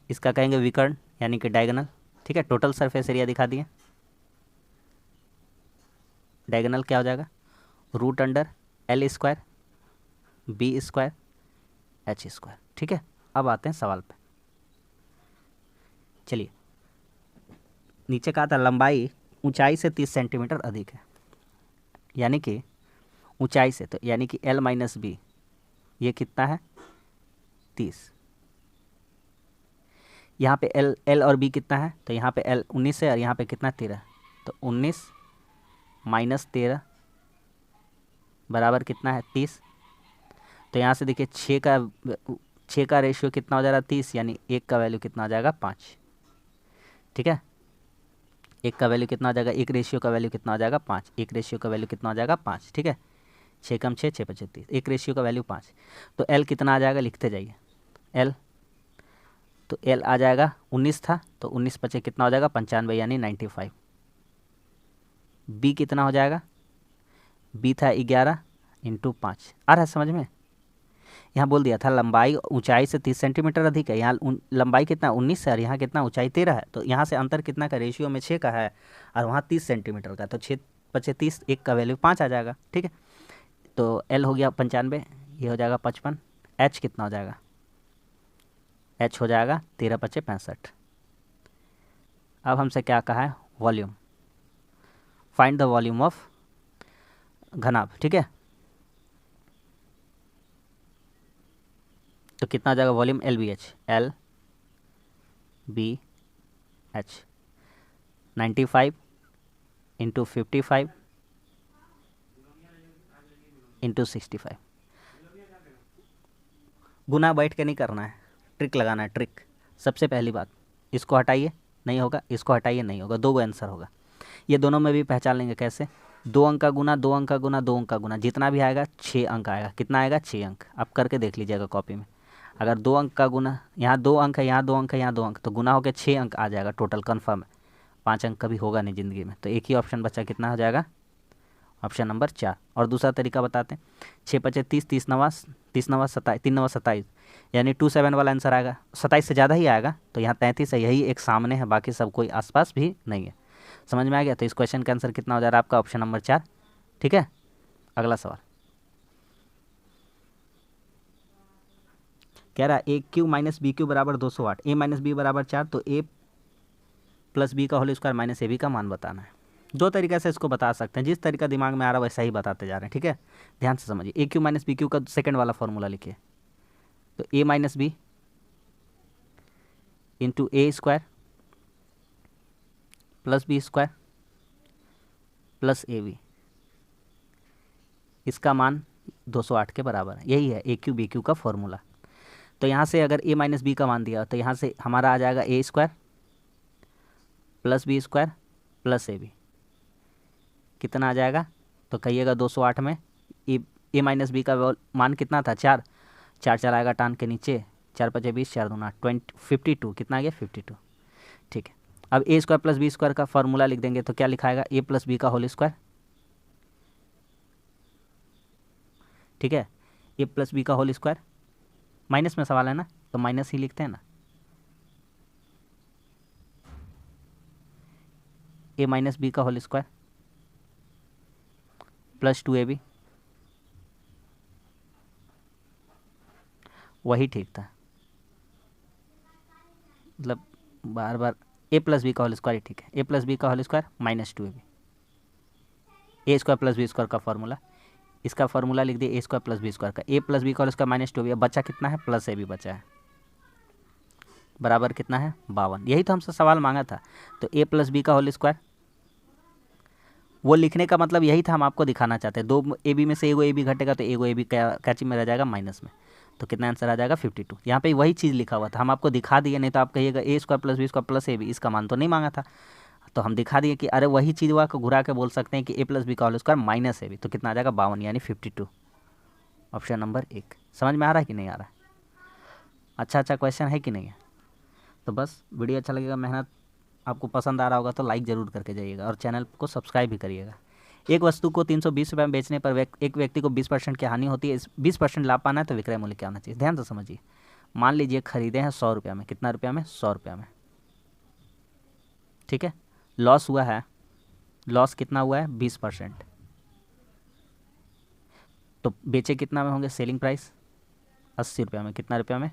इसका कहेंगे विकर्ण यानी कि डायगोनल। ठीक है, टोटल सरफेस एरिया दिखा दिए। डायगोनल क्या हो जाएगा? Root under L square B square H square. ठीक है, अब आते हैं सवाल पे। चलिए, नीचे कहा था लंबाई ऊंचाई से 30 सेंटीमीटर अधिक है, यानी कि ऊंचाई से, तो यानी कि एल माइनस बी, ये कितना है? 30। यहाँ पे एल एल और बी कितना है? तो यहाँ पे एल 19 है और यहाँ पे कितना? 13। तो 19 माइनस 13 बराबर कितना है? 30। तो यहाँ से देखिए 6 का रेशियो कितना हो जाएगा? 30, यानी 1 का वैल्यू कितना हो जाएगा? 5। ठीक है, 1 का वैल्यू कितना हो जाएगा? 1 रेशियो का वैल्यू कितना हो जाएगा? 5। 1 रेशियो का वैल्यू कितना हो जाएगा? 5। ठीक है, 6 कम 6, 6 पचे 30, एक रेशियो का वैल्यू 5। तो एल कितना आ जाएगा, लिखते जाइए। एल, तो एल आ जाएगा 19 था, तो 19 पचे कितना हो जाएगा 95 यानी 95। बी कितना हो जाएगा, बी था 11 इंटू 5। आ रहा है समझ में। यहाँ बोल दिया था लंबाई ऊंचाई से 30 सेंटीमीटर अधिक है, यहाँ लंबाई कितना 19 है और यहाँ कितना ऊंचाई 13 है, तो यहाँ से अंतर कितना का, रेशियो में 6 का है और वहाँ 30 सेंटीमीटर का, तो 6 पचे 30, एक का वैल्यू 5 आ जाएगा। ठीक है, तो एल हो गया 95, ये हो जाएगा 55। एच कितना हो जाएगा, एच हो जाएगा 13 पचे 65। अब हमसे क्या कहा है, volume, find the volume of घनाभ। ठीक है, तो कितना आ जाएगा volume, L B H, L B H 95 into 55 into 65। गुना बैठ के नहीं करना है, ट्रिक लगाना है, ट्रिक। सबसे पहली बात, इसको हटाइए, नहीं होगा, इसको हटाइए, नहीं होगा, 2 आंसर होगा। ये दोनों में भी पहचान लेंगे कैसे, 2 अंक का गुना, 2 अंक का गुना, 2 अंक का गुना, जितना भी आएगा 6 अंक आएगा। कितना आएगा, 6 अंक। आप करके देख लीजिएगा कॉपी में। अगर 2 अंक का गुना, यहाँ 2 अंक है, यहाँ 2 अंक है, यहाँ 2 अंक, तो गुना होकर 6 अंक आ जाएगा टोटल, कन्फर्म है। 5 अंक कभी होगा नहीं ज़िंदगी में, तो एक ही ऑप्शन बचा, कितना हो जाएगा, ऑप्शन नंबर 4। और दूसरा तरीका बताते हैं, 6 पचे 30, 30 नवा 27, 3 नवा 27, यानी 27 वाला आंसर आएगा। 27 से ज़्यादा ही आएगा, तो यहाँ 33 है, यही एक सामने है, बाकी सब कोई आसपास भी नहीं है। समझ में आ गया। तो इस क्वेश्चन का आंसर कितना हो जा रहा है आपका, ऑप्शन नंबर 4। ठीक है, अगला सवाल कह रहा है A Q minus B Q बराबर 208, ए माइनस बी बराबर 4, तो ए प्लस बी का whole square minus A B का मान बताना है। 2 तरीके से इसको बता सकते हैं, जिस तरीका दिमाग में आ रहा है वैसा ही बताते जा रहे हैं। ठीक है, ध्यान से समझिए। A Q minus B cube का सेकंड वाला फॉर्मूला लिखिए, तो A minus B into A square plus B square plus A B, इसका मान 208 के बराबर है। यही है ए क्यू बी क्यू का फॉर्मूला। तो यहाँ से अगर ए माइनस बी का मान दिया, तो यहाँ से हमारा आ जाएगा A square plus B square plus A B, कितना आ जाएगा, तो कहिएगा 208 में ए माइनस बी का मान कितना था, 4, 4 चलाएगा टान के नीचे, 4 पचे 20, 4 दूना 52, कितना आ गया 52। ठीक है, अब ए स्क्वायर प्लस बी स्क्वायर का फॉर्मूला लिख देंगे, तो क्या लिखाएगा, ए प्लस बी का होल स्क्वायर। ठीक है, ए प्लस बी का होल स्क्वायर, माइनस में सवाल है ना, तो माइनस ही लिखते हैं ना, ए माइनस बी का होल स्क्वायर प्लस 2ab, वही ठीक था, मतलब बार बार ए प्लस बी का होल स्क्वायर ही ठीक है। ए प्लस बी का होल स्क्वायर माइनस 2ab, ए स्क्वायर प्लस बी स्क्वायर का फॉर्मूला, इसका फॉर्मूला लिख दिए ए स्क्वायर प्लस बी स्क्वायर का, ए प्लस बी का होल स्क्वायर माइनस 2ab, बचा कितना है, प्लस ए बी बचा है, बराबर कितना है 52। यही तो हमसे सवाल मांगा था। तो ए प्लस बी का होल स्क्वायर, वो लिखने का मतलब यही था, हम आपको दिखाना चाहते हैं, 2 ए बी में से एगो ए बी घटेगा, तो एगो ए बी क्या चीज में रह जाएगा, माइनस में, तो कितना आंसर आ जाएगा 52। यहाँ पे वही चीज़ लिखा हुआ था, हम आपको दिखा दिए, नहीं तो आप कहिएगा A square plus B square plus A B, इसका मान तो नहीं मांगा था, तो हम दिखा दिए कि अरे वही चीज़ हुआ को घुरा के बोल सकते हैं कि ए प्लस बी का whole square minus A B, तो कितना आ जाएगा 52 यानी 52, ऑप्शन नंबर 1। समझ में आ रहा है कि नहीं आ रहा है, अच्छा क्वेश्चन है कि नहीं है। तो बस वीडियो अच्छा लगेगा, मेहनत आपको पसंद आ रहा होगा तो लाइक ज़रूर करके जाइएगा और चैनल को सब्सक्राइब भी करिएगा। एक वस्तु को 320 रुपये में बेचने पर एक व्यक्ति को 20% की हानि होती है, इस 20% लाभ पाना है तो विक्रय मूल्य क्या होना चाहिए, ध्यान से समझिए। मान लीजिए खरीदे हैं 100 रुपये में, कितना रुपया में, 100 रुपया में, ठीक है, लॉस हुआ है, लॉस कितना हुआ है 20%, तो बेचे कितना में होंगे, सेलिंग प्राइस 80 रुपया में, कितना रुपया में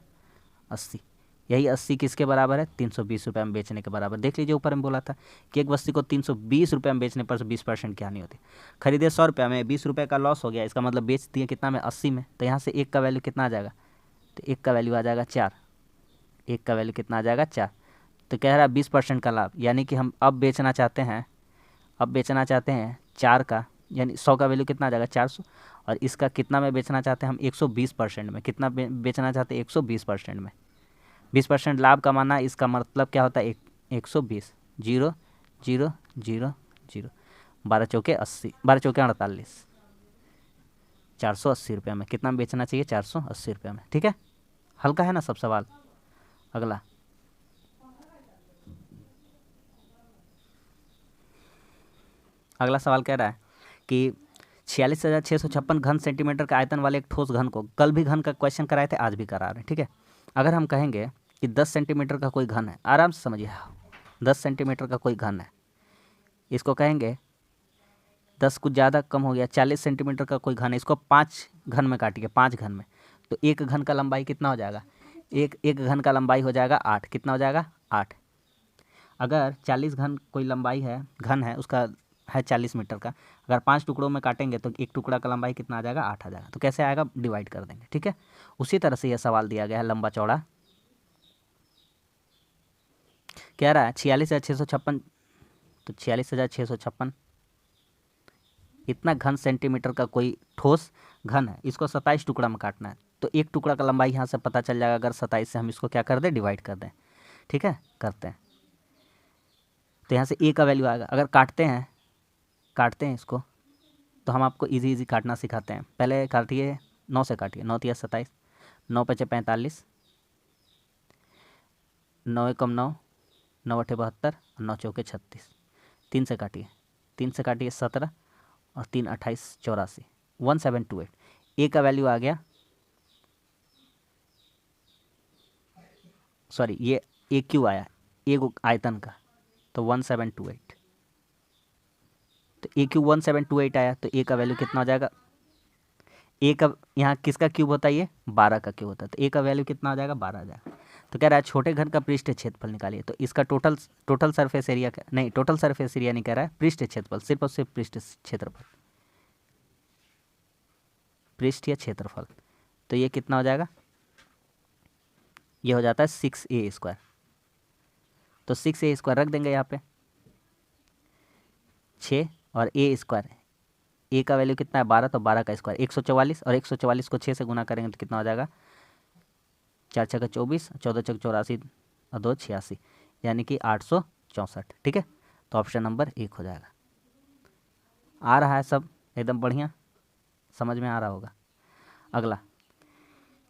80, यही 80 किसके बराबर है, 320 रुपये में बेचने के बराबर। देख लीजिए ऊपर में बोला था कि एक वस्तु को 320 रुपये में बेचने पर 20% की हानि होती है। खरीदे 100 रुपये में, 20 रुपये का लॉस हो गया, इसका मतलब बेच दिए कितना में, 80 में, तो यहाँ से एक का वैल्यू कितना आ जाएगा, तो एक का वैल्यू आ जाएगा 4, एक का वैल्यू कितना आ जाएगा 4। तो कह रहा है 20% का लाभ, यानी कि हम अब बेचना चाहते हैं, 4 का, यानी 100 का वैल्यू कितना आ जाएगा 400, और इसका कितना में बेचना चाहते हैं हम 120% में, कितना बेचना चाहते हैं 120% में। 20% लाभ कमाना, इसका मतलब क्या होता है 120, 0 0 0 0, 12 चौके 80, 12 चौके 48, 480 में। कितना में बेचना चाहिए? 480 में। ठीक है, हल्का है ना सब सवाल। अगला अगला सवाल कह रहा है कि 46,656 घन सेंटीमीटर का आयतन वाले एक ठोस घन को, कल भी घन का क्वेश्चन कराए थे, आज भी करा रहे हैं। ठीक है, अगर हम कहेंगे कि 10 सेंटीमीटर का कोई घन है, आराम से समझिए, 10 सेंटीमीटर का कोई घन है, इसको कहेंगे 10 कुछ ज़्यादा कम हो गया, 40 सेंटीमीटर का कोई घन है, इसको 5 घन में काटिए, 5 घन में, तो एक घन का लंबाई कितना हो जाएगा? एक घन का लंबाई हो जाएगा 8। कितना हो जाएगा? 8। अगर 40 घन कोई लंबाई है, घन है, उसका है 40 मीटर का, अगर 5 टुकड़ों में काटेंगे तो एक टुकड़ा का लंबाई कितना आ जाएगा? 8 आ जाएगा। तो कैसे आएगा? डिवाइड कर देंगे। ठीक है, उसी तरह से यह सवाल दिया गया है लंबा चौड़ा। कह रहा है 46,656, तो 46,656 इतना घन सेंटीमीटर का कोई ठोस घन है, इसको 27 टुकड़ा में काटना है, तो एक टुकड़ा का लंबाई यहाँ से पता चल जाएगा। अगर 27 से हम इसको क्या कर दें? डिवाइड कर दें। ठीक है, करते हैं, तो यहाँ से ए का वैल्यू आएगा। अगर काटते हैं इसको, तो हम आपको इजी काटना सिखाते हैं। पहले काटिए, 9 से काटिए, 9 तिया 27, 9 पचे 45, 9 एकम 9, 9 अठे 72, 9 चौके 36। 3 से काटिए, 17 और 3 28 84, 1728। ए का वैल्यू आ गया, सॉरी ये ए क्यू आया, ए आयतन का, तो 1728। तो ए क्यूब 1728 आया, तो ए का वैल्यू कितना हो जाएगा? ए का यहाँ किसका क्यूब होता है? ये 12 का क्यूब होता है, तो ए का वैल्यू कितना हो जाएगा? 12 आ जाएगा। तो कह रहा है छोटे घन का पृष्ठ क्षेत्रफल निकालिए, तो इसका टोटल सरफेस एरिया नहीं, टोटल सरफेस एरिया नहीं कह रहा है, पृष्ठ क्षेत्रफल, सिर्फ और सिर्फ पृष्ठ क्षेत्रफल, पृष्ठीय क्षेत्रफल। तो ये कितना हो जाएगा? ये हो जाता है 6a²। तो 6a² रख देंगे यहाँ पे, 6 और a², ए का वैल्यू कितना है? 12, तो 12 का स्क्वायर 144, और 144 को 6 से गुना करेंगे तो कितना हो जाएगा? 4 छक्का 24, 14 छक्का 84 और 2 86, यानी कि 864। ठीक है, तो ऑप्शन नंबर 1 हो जाएगा। आ रहा है सब एकदम बढ़िया, समझ में आ रहा होगा। अगला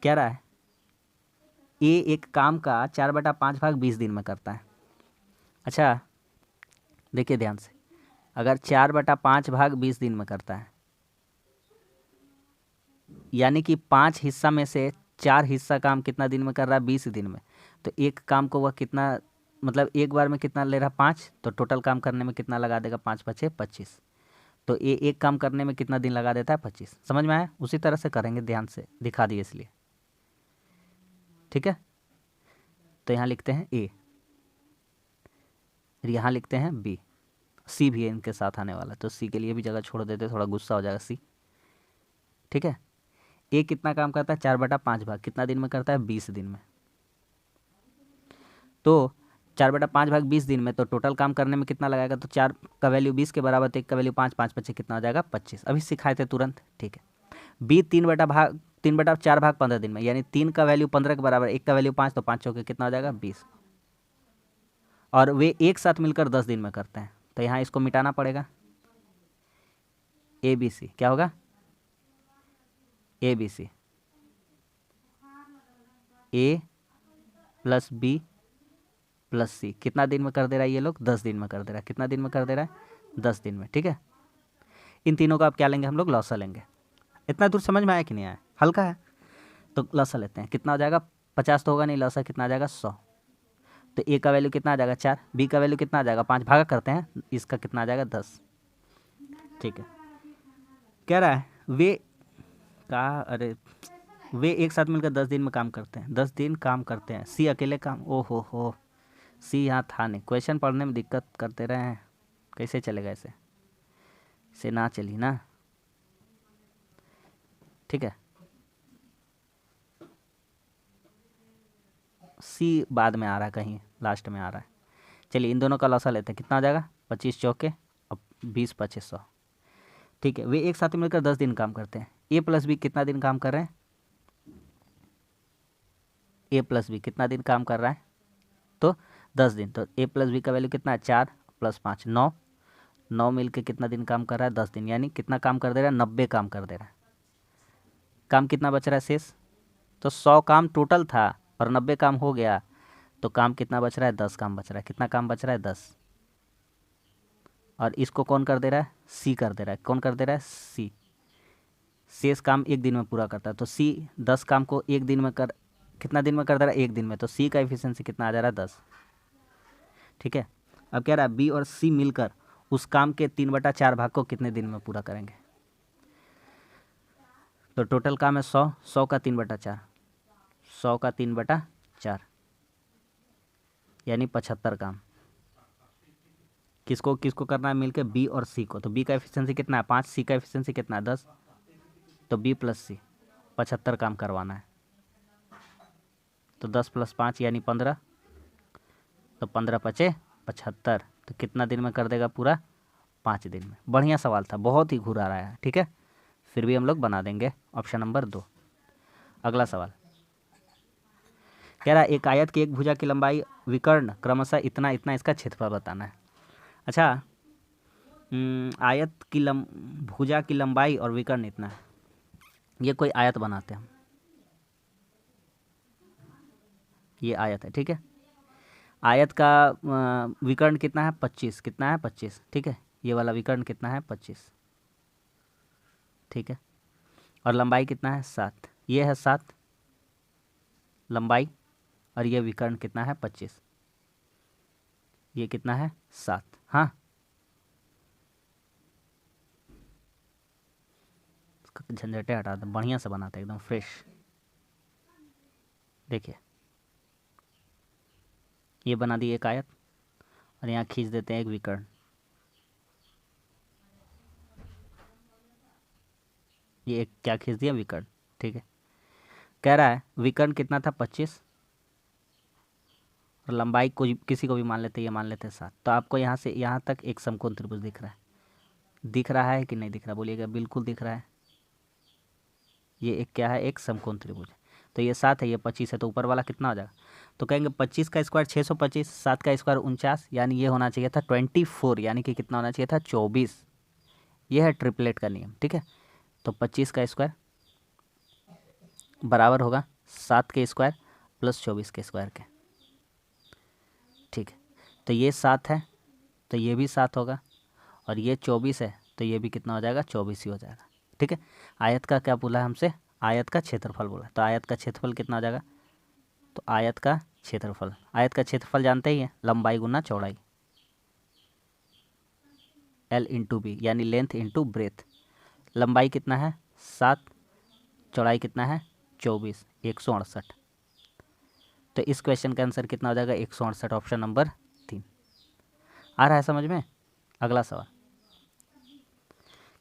क्या रहा है? ए एक काम का 4/5 भाग 20 दिन में करता है। अच्छा देखिए ध्यान से, अगर 4/5 भाग 20 दिन में करता है, यानी कि 5 हिस्सा में से 4 हिस्सा काम कितना दिन में कर रहा है? 20 दिन में। तो एक काम को वह कितना, मतलब एक बार में कितना ले रहा? 5, तो टोटल काम करने में कितना लगा देगा? 5 पचे 25। तो ये एक काम करने में कितना दिन लगा देता है? 25। समझ में आया? उसी तरह से करेंगे, ध्यान से दिखा दिए इसलिए। ठीक है, तो यहाँ लिखते हैं ए, यहाँ लिखते हैं बी, सी भी है इनके साथ आने वाला, तो सी के लिए भी जगह छोड़ देते, थोड़ा गुस्सा हो जाएगा सी। ठीक है, ए कितना काम करता है? 4/5 भाग कितना दिन में करता है? 20 दिन में। तो 4/5 भाग 20 दिन में, तो टोटल काम करने में कितना लगाएगा? तो 4 का वैल्यू 20 के बराबर, तो 1 का वैल्यू 5, 5 पच्चीस कितना हो जाएगा? 25। अभी सिखाए थे तुरंत। ठीक है, बी 3/4 भाग 15 दिन में, यानी 3 का वैल्यू 15 के बराबर, 1 का वैल्यू 5, तो 5 चौके कितना हो जाएगा? 20। और वे एक साथ मिलकर 10 दिन में करते हैं, तो यहाँ इसको मिटाना पड़ेगा। ए बी सी क्या होगा? A B C, A plus B plus C कितना दिन में कर दे रहा है? ये लोग 10 दिन में कर दे रहा है। कितना दिन में कर दे रहा है? 10 दिन में। ठीक है, इन तीनों का आप क्या लेंगे? हम लोग लौसा लेंगे। इतना दूर समझ में आया कि नहीं आया? हल्का है, तो लौसा लेते हैं। कितना हो जाएगा? 50 तो होगा नहीं, लौसा कितना आ जाएगा? 100। तो ए का वैल्यू कितना आ जाएगा? 4, बी का वैल्यू कितना आ जाएगा? 5, भागा करते हैं, इसका कितना आ जाएगा? 10। ठीक है, कह रहा है वे एक साथ मिलकर 10 दिन में काम करते हैं, 10 दिन काम करते हैं। सी अकेले काम, ओ हो, सी यहाँ था नहीं। क्वेश्चन पढ़ने में दिक्कत करते रहे हैं, कैसे चलेगा इसे ना चली ना। ठीक है, सी बाद में आ रहा है, कहीं लास्ट में आ रहा है। चलिए इन दोनों का लौसा लेते हैं। कितना आ जाएगा? 25 चौके और 20 पच्चीस 100। ठीक है, वे एक साथ मिलकर 10 दिन काम करते हैं। ए प्लस बी कितना दिन काम कर रहे हैं? ए प्लस बी कितना दिन काम कर रहा है? तो 10 दिन। तो ए प्लस बी का वैल्यू कितना है? 4 प्लस 5 9, 9 मिल के कितना दिन काम कर रहा है? 10 दिन, यानी कितना काम कर दे रहा है? 90 काम कर दे रहा है। काम कितना बच रहा है शेष? तो 100 काम टोटल था और 90 काम हो गया, तो काम कितना बच रहा है? 10 काम बच रहा है। कितना काम बच रहा है? 10। और इसको कौन कर दे रहा है? सी कर दे रहा है। कौन कर दे रहा है? सी। शेष काम एक दिन में पूरा करता है, तो सी 10 काम को एक दिन में कर, कितना दिन में कर दे रहा है? एक दिन में। तो सी का एफिशिएंसी कितना आ जा रहा है? 10। ठीक है। अब कह रहा है बी और सी मिलकर उस काम के 3/4 भाग को कितने दिन में पूरा करेंगे? तो टोटल काम है 100, 100 का 3/4, 100 का 3/4 यानी 75 काम। किसको किसको करना है मिलके? बी और सी को। तो बी का एफिशिएंसी कितना है? 5। सी का एफिशिएंसी कितना है? 10। तो बी प्लस सी 75 काम करवाना है। तो 10 + 5 यानी 15। तो 15 × 5 = 75। तो कितना दिन में कर देगा पूरा? 5 दिन में। बढ़िया सवाल था, बहुत ही घुरा रहा है। ठीक है, फिर भी हम लोग बना देंगे। Option number 2। अगला सवाल कह रहा है एक आयत की एक भुजा की लंबाई विकर्ण क्रमशः इतना इतना, इसका क्षेत्रफल बताना है। अच्छा, आयत की भुजा की लंबाई और विकर्ण इतना है। ये कोई आयत बनाते हैं हम, ये आयत है। ठीक है, आयत का विकर्ण कितना है? 25। कितना है? 25। ठीक है, ये वाला विकर्ण कितना है? 25। ठीक है, और लंबाई कितना है? 7। ये है 7 लंबाई, और ये विकर्ण कितना है? 25। ये कितना है? 7। हाँ, झंझटे हटा दो, बढ़िया से बनाते एकदम फ्रेश। देखिए, ये बना दी एक आयत और यहाँ खींच देते हैं एक विकर्ण। ये एक क्या खींच दिया? विकर्ण। ठीक है, कह रहा है विकर्ण कितना था? 25, और लंबाई को किसी को भी मान लेते, ये मान लेते 7। तो आपको यहाँ से यहाँ तक एक समकोण त्रिभुज दिख रहा है। दिख रहा है कि नहीं दिख रहा? बोलिएगा। बिल्कुल दिख रहा है। ये एक क्या है? एक समकोण त्रिभुज है। तो ये 7 है, ये 25 है, तो ऊपर वाला कितना हो जाएगा? तो कहेंगे 25 का स्क्वायर 625, 7 का स्क्वायर 49, यानी ये होना चाहिए था 24, यानी कि कितना होना चाहिए था? 24। ये है ट्रिपलेट का नियम। ठीक है, तो 25 का स्क्वायर बराबर होगा 7 के स्क्वायर प्लस 24 के स्क्वायर के। ठीक है, तो ये 7 है तो ये भी 7 होगा, और ये 24 है तो ये भी कितना हो जाएगा? 24 ही हो जाएगा। ठीक है, आयत का क्या बोला है हमसे? आयत का क्षेत्रफल बोला। तो आयत का क्षेत्रफल कितना हो जाएगा? तो आयत का क्षेत्रफल, आयत का क्षेत्रफल जानते ही हैं, लंबाई गुना चौड़ाई, L × B, यानी लेंथ इंटू ब्रेथ। लंबाई कितना है? 7, चौड़ाई कितना है? 24, 168। तो इस क्वेश्चन का आंसर कितना हो जाएगा? 168, ऑप्शन नंबर 3। आ रहा है समझ में? अगला सवाल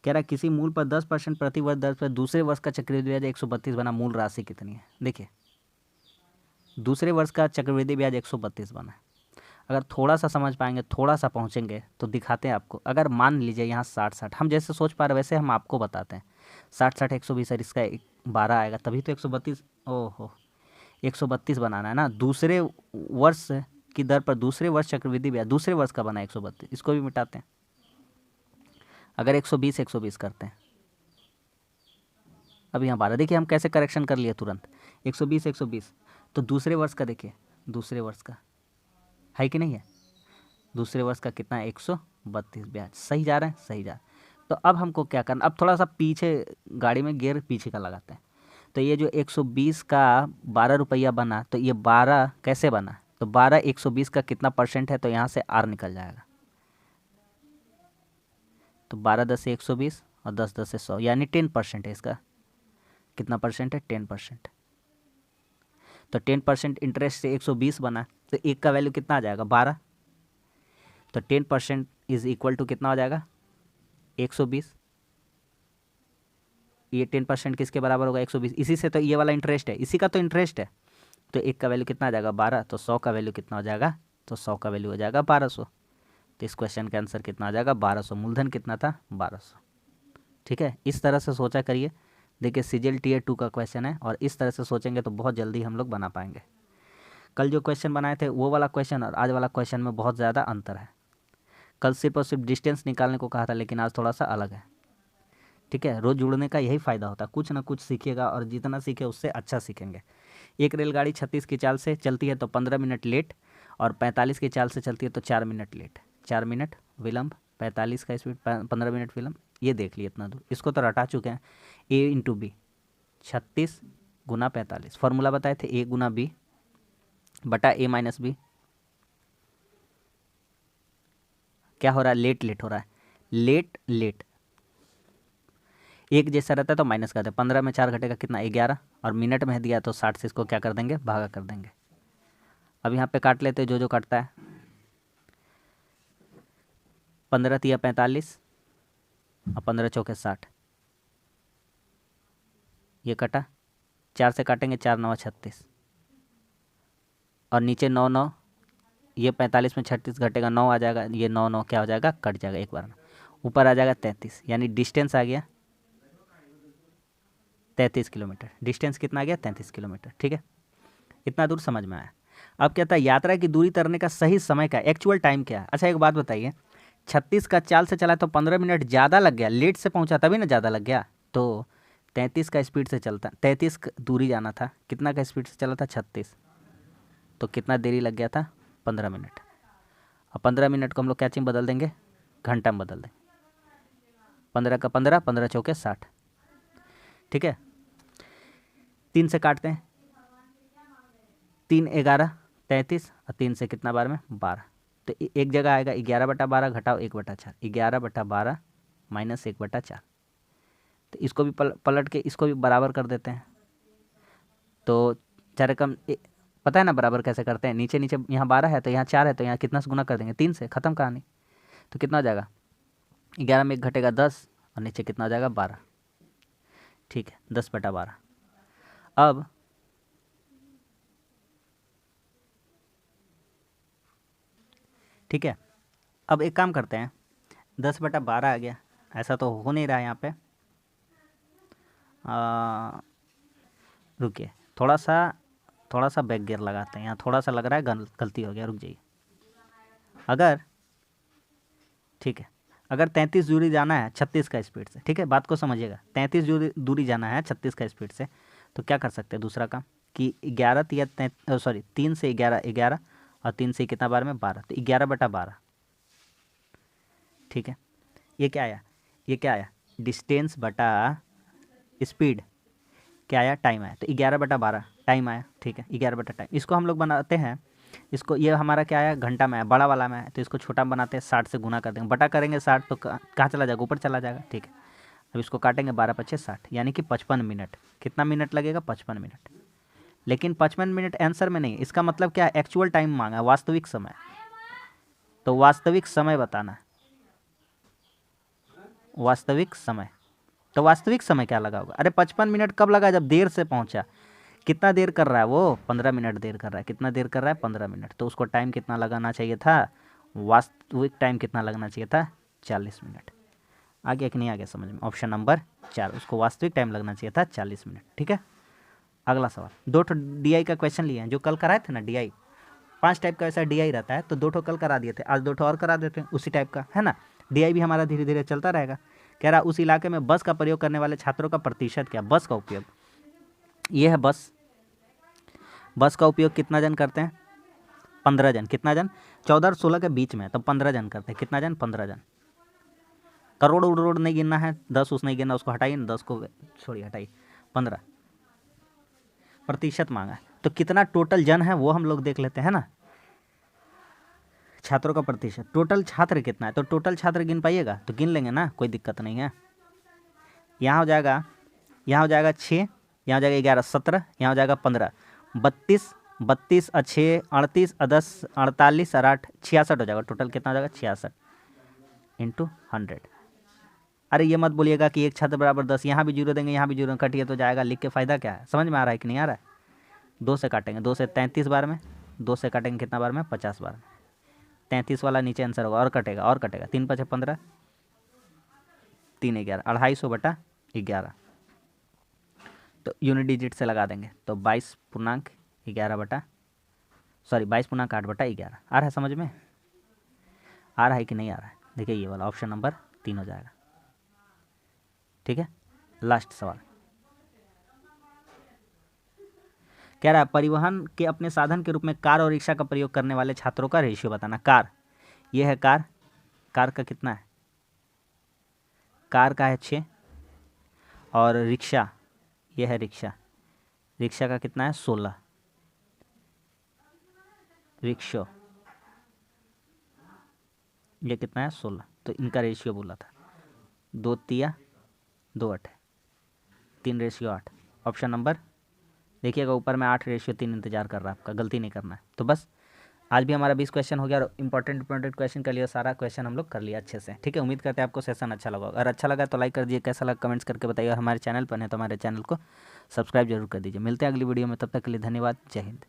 कह रहा है किसी मूल पर 10% प्रति वर्ष दर पर दूसरे वर्ष का चक्रवृद्धि ब्याज 132 बना, मूल राशि कितनी है? देखिए, दूसरे वर्ष का चक्रवृद्धि ब्याज 132 बना है। अगर थोड़ा सा समझ पाएंगे, थोड़ा सा पहुंचेंगे तो दिखाते हैं आपको। अगर मान लीजिए यहाँ 60-60, हम जैसे सोच पा रहे वैसे हम आपको बताते हैं। 60-60 120 है, इसका 12 आएगा, तभी तो 132। ओहो, 132 बनाना है ना। दूसरे वर्ष की दर पर दूसरे वर्ष चक्रवृद्धि ब्याज दूसरे वर्ष का बना 132, इसको भी मिटाते हैं। अगर 120 करते हैं, अब यहाँ 12, देखिए हम कैसे करेक्शन कर लिए तुरंत। 120 तो दूसरे वर्ष का देखिए, दूसरे वर्ष का है कि नहीं है? दूसरे वर्ष का कितना है? 132 ब्याज। सही जा रहे हैं? सही जा रहे हैं। तो अब हमको क्या करना? अब थोड़ा सा पीछे गाड़ी में गियर पीछे का लगाते हैं। तो ये जो 120 का 12 रुपया बना, तो ये 12 कैसे बना? तो 12 120 का कितना % है? तो यहाँ से R निकल जाएगा। तो 12 10 से 120 और 10 10 से 100, यानी 10% है इसका। कितना % है? 10%। तो 10% इंटरेस्ट से 120 बना, तो एक का वैल्यू कितना आ जाएगा? 12। तो 10% इज इक्वल टू कितना हो जाएगा? 120। ये 10% किसके बराबर होगा? 120। इसी से तो ये वाला इंटरेस्ट है, इसी का तो इंटरेस्ट है। तो एक का वैल्यू कितना आ जाएगा? 12। तो 100 का वैल्यू कितना हो जाएगा? तो 100 का वैल्यू हो जाएगा 1200। तो इस क्वेश्चन का आंसर कितना आ जाएगा? 1200। मूलधन कितना था? 1200। ठीक है, इस तरह से सोचा करिए। देखिए, CGL Tier 2 का क्वेश्चन है, और इस तरह से सोचेंगे तो बहुत जल्दी हम लोग बना पाएंगे। कल जो क्वेश्चन बनाए थे वो वाला क्वेश्चन और आज वाला क्वेश्चन में बहुत ज़्यादा अंतर है। कल सिर्फ और सिर्फ डिस्टेंस निकालने को कहा था, लेकिन आज थोड़ा सा अलग है। ठीक है, रोज़ जुड़ने का यही फ़ायदा होता है, कुछ ना कुछ सीखिएगा और जितना सीखे उससे अच्छा सीखेंगे। एक रेलगाड़ी 36 की चाल से चलती है तो 15 मिनट लेट, और 45 की चाल से चलती है तो 4 मिनट लेट। 4 मिनट विलम्ब, 45 का स्पीड, 15 मिनट विलम्ब। ये देख लिए इतना दूर, इसको तो रटा चुके हैं। ए इंटू बी, 36 गुना 45, फॉर्मूला बताए थे, ए गुना बी बटा ए माइनस बी। क्या हो रहा है, लेट लेट हो रहा है, लेट लेट एक जैसा रहता है तो माइनस करते हैं। 15 में 4 घटेगा कितना, 11, और मिनट में दिया तो 60 से इसको क्या कर देंगे, भागा कर देंगे। अब यहाँ पे काट लेते हैं जो जो कटता है। 15 तिया 45 और 15 चौके 60, ये कटा। 4 से काटेंगे, 4 9 36, और नीचे 9 9, ये 45 में 36 घटेगा, 9 आ जाएगा, ये 9 9 क्या हो जाएगा, कट जाएगा एक बार में। ऊपर आ जाएगा 33, यानी डिस्टेंस आ गया 33 किलोमीटर। डिस्टेंस कितना आ गया, 33 किलोमीटर। ठीक है, इतना दूर समझ में आया। अब कहता है यात्रा की दूरी तैरने का सही समय का एक्चुअल टाइम क्या है। अच्छा एक बात बताइए, 36 का चाल से चला तो 15 मिनट ज़्यादा लग गया, लेट से पहुंचा तभी ना ज़्यादा लग गया। तो 33 का स्पीड से चलता, 33 दूरी जाना था, कितना का स्पीड से चला था, 36, तो कितना देरी लग गया था, 15 मिनट। अब 15 मिनट को हम लोग क्या चीज बदल देंगे, घंटा में बदल देंगे। 15 का 15, 15 चौके 60। ठीक है, 3 से काटते हैं, 3 11 33, और 3 से कितना बार में, 12। तो एक जगह आएगा 11/12, घटाओ 1/4, 11/12 माइनस 1/4। तो इसको भी पलट के इसको भी बराबर कर देते हैं। तो चार कम पता है ना बराबर कैसे करते हैं, नीचे नीचे यहाँ 12 है तो यहाँ 4 है, तो यहाँ कितना से गुना कर देंगे, 3 से, खत्म कहानी। तो कितना हो जाएगा, 11 में 1 घटेगा 10, और नीचे कितना हो जाएगा, 12। ठीक है, 10/12। अब ठीक है, अब एक काम करते हैं, 10/12 आ गया, ऐसा तो हो नहीं रहा है यहाँ पे। रुकिए, थोड़ा सा बैक गियर लगाते हैं, यहाँ थोड़ा सा लग रहा है गलती हो गया, रुक जाइए। अगर ठीक है, अगर 33 दूरी जाना है 36 का स्पीड से, ठीक है बात को समझिएगा, 33 दूरी जाना है 36 का स्पीड से, तो क्या कर सकते हैं दूसरा काम कि 11 या 3 से 11 11, और 3 से कितना बार में, 12, तो 11/12। ठीक है, ये क्या आया, ये क्या आया, डिस्टेंस बटा स्पीड, क्या आया, टाइम आया। तो 11/12 टाइम आया। ठीक है, 11 टाइम, इसको हम लोग बनाते हैं, इसको ये हमारा क्या आया, घंटा में आया, बड़ा वाला में आया, तो इसको छोटा बनाते हैं, 60 से गुना कर देंगे, बटा करेंगे 60 तो कहाँ चला जाएगा, ऊपर चला जाएगा। ठीक है, अब इसको काटेंगे, 12×5 = 60, यानी कि 55 मिनट। कितना मिनट लगेगा, 55 मिनट। लेकिन 55 मिनट आंसर में नहीं, इसका मतलब क्या है, एक्चुअल टाइम मांगा, वास्तविक समय। तो वास्तविक समय बताना है, वास्तविक समय। तो वास्तविक समय क्या लगा होगा, अरे 55 मिनट कब लगा, जब देर से पहुंचा। कितना देर कर रहा है वो, 15 मिनट देर कर रहा है। कितना देर कर रहा है, 15 मिनट। तो उसको टाइम कितना लगाना चाहिए था, वास्तविक टाइम कितना लगना चाहिए था, 40 मिनट। आ गया कि नहीं आ गया समझ में, ऑप्शन नंबर 4, उसको वास्तविक टाइम लगना चाहिए था 40 मिनट। ठीक है, अगला सवाल, 2 DI का क्वेश्चन लिए हैं, जो कल कराए थे ना DI, 5 टाइप का ऐसा DI रहता है, तो 2 कल करा दिए थे, आज 2 और करा देते हैं उसी टाइप का, है ना। DI भी हमारा धीरे धीरे चलता रहेगा। कह रहा उस इलाके में बस का प्रयोग करने वाले छात्रों का प्रतिशत क्या, बस का उपयोग, ये है बस। बस का उपयोग कितना जन करते हैं, 15 जन। कितना जन, 14 और 16 के बीच में, तो 15 जन करते हैं। कितना जन, 15 जन। करोड़ उड़ोड़ नहीं गिनना है, 10 उस नहीं गिनना, उसको हटाइए ना, 10 को छोड़िए, हटाइए, 15 प्रतिशत मांगा है। तो कितना टोटल जन है वो हम लोग देख लेते हैं ना, छात्रों का प्रतिशत, टोटल छात्र कितना है, तो टोटल छात्र गिन पाइएगा, तो गिन लेंगे ना, कोई दिक्कत नहीं है। यहाँ हो जाएगा, यहाँ हो जाएगा 6, यहाँ हो जाएगा 11 17, यहाँ हो जाएगा 15 32, 32 और 6 38 और 10 48 और 8 66 हो जाएगा। टोटल कितना हो जाएगा, 66 इंटू 100। अरे ये मत बोलिएगा कि एक छात्र बराबर 10, यहाँ भी जीरो देंगे, यहाँ भी जीरो, कटिए तो जाएगा, लिख के फ़ायदा क्या है, समझ में आ रहा है कि नहीं आ रहा है। 2 से काटेंगे, 2 से 33 बार में, 2 से काटेंगे कितना बार में, 50 बार में। 33 वाला नीचे आंसर होगा, और कटेगा, और कटेगा, 3 × 5 = 15, 3 11, 250/11। तो यूनिट डिजिट से लगा देंगे, तो 22.8/11। आ रहा है समझ में, आ रहा है कि नहीं आ रहा है, देखिए ये वाला ऑप्शन नंबर 3 हो जाएगा। ठीक है, लास्ट सवाल कह रहा है परिवहन के अपने साधन के रूप में कार और रिक्शा का प्रयोग करने वाले छात्रों का रेशियो बताना। कार, ये है कार, कार का कितना है, कार का है 6, और रिक्शा, ये है रिक्शा, रिक्शा का कितना है 16, रिक्शो ये कितना है 16, तो इनका रेशियो बोला था 2 तिया 2 8, 3:8। ऑप्शन नंबर देखिएगा ऊपर में 8:3 इंतजार कर रहा है आपका, गलती नहीं करना है। तो बस आज भी हमारा 20 क्वेश्चन हो गया और इंपॉर्टेंट क्वेश्चन का लिए सारा क्वेश्चन हम लोग कर लिया अच्छे से। ठीक है, उम्मीद करते हैं आपको सेशन अच्छा लगा। अगर अच्छा लगा तो लाइक कर दीजिए, कैसा लगा कमेंट्स करके बताइए, और हमारे चैनल पर है तो हमारे चैनल को सब्सक्राइब जरूर कर दीजिए। मिलते हैं अगली वीडियो में, तब तक के लिए धन्यवाद, जय हिंद।